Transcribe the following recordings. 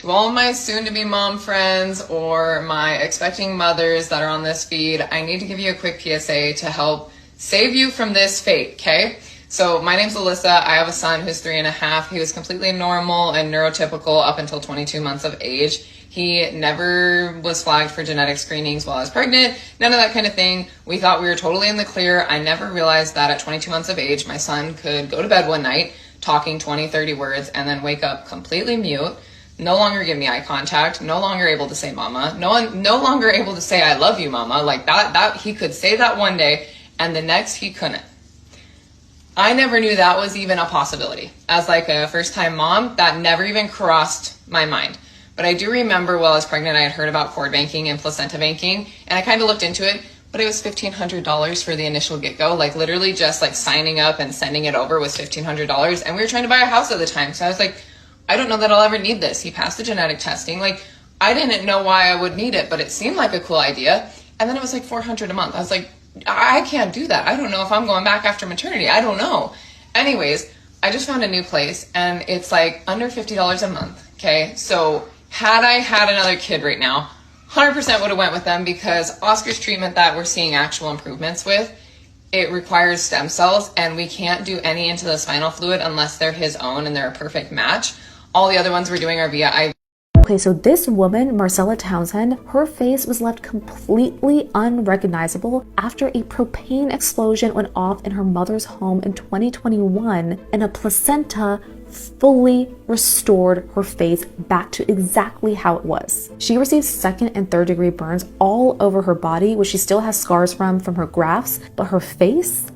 To all my soon-to-be mom friends or my expecting mothers that are on this feed, I need to give you a quick PSA to help save you from this fate, okay? So my name's Alyssa. I have a son who's 3.5. He was completely normal and neurotypical up until 22 months of age. He never was flagged for genetic screenings while I was pregnant, none of that kind of thing. We thought we were totally in the clear. I never realized that at 22 months of age, my son could go to bed one night talking 20, 30 words and then wake up completely mute, no longer give me eye contact, no longer able to say mama, no longer able to say I love you mama. Like that he could say that one day and the next he couldn't. I never knew that was even a possibility. As like a first-time mom, that never even crossed my mind. But I do remember while I was pregnant, I had heard about cord banking and placenta banking, and I kind of looked into it, but it was $1,500 for the initial get-go. Like literally just like signing up and sending it over was $1,500, and we were trying to buy a house at the time. So I was like, I don't know that I'll ever need this. He passed the genetic testing. Like I didn't know why I would need it, but it seemed like a cool idea. And then it was like $400 a month. I was like, I can't do that. I don't know if I'm going back after maternity. I don't know. Anyways, I just found a new place and it's like under $50 a month. Okay. So had I had another kid right now, 100% would have went with them because Oscar's treatment that we're seeing actual improvements with, it requires stem cells and we can't do any into the spinal fluid unless they're his own and they're a perfect match. All the other ones we're doing are via IV. Okay, so this woman, Marcella Townsend, her face was left completely unrecognizable after a propane explosion went off in her mother's home in 2021 and a placenta fully restored her face back to exactly how it was. She received second and third degree burns all over her body, which she still has scars from her grafts, but her face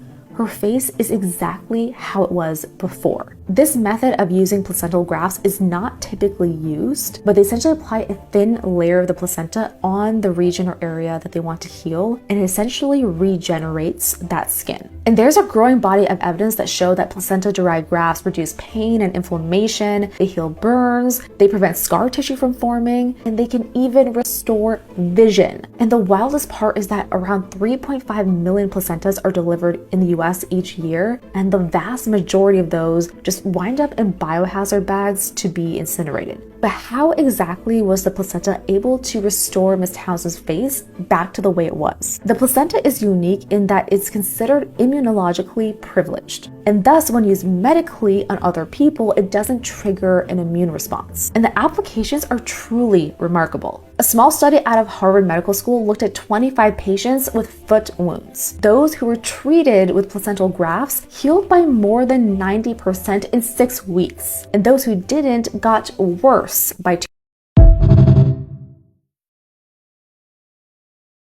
is exactly how it was before. This method of using placental grafts is not typically used, but they essentially apply a thin layer of the placenta on the region or area that they want to heal, and it essentially regenerates that skin. And there's a growing body of evidence that show that placenta-derived grafts reduce pain and inflammation, they heal burns, they prevent scar tissue from forming, and they can even restore vision. And the wildest part is that around 3.5 million placentas are delivered in the US each year, and the vast majority of those just wind up in biohazard bags to be incinerated. But how exactly was the placenta able to restore Miss Townsend's face back to the way it was? The placenta is unique in that it's considered immunologically privileged, and thus when used medically on other people, it doesn't trigger an immune response. And the applications are truly remarkable. A small study out of Harvard Medical School looked at 25 patients with foot wounds. Those who were treated with placental grafts healed by more than 90% in 6 weeks, and those who didn't got worse by 2.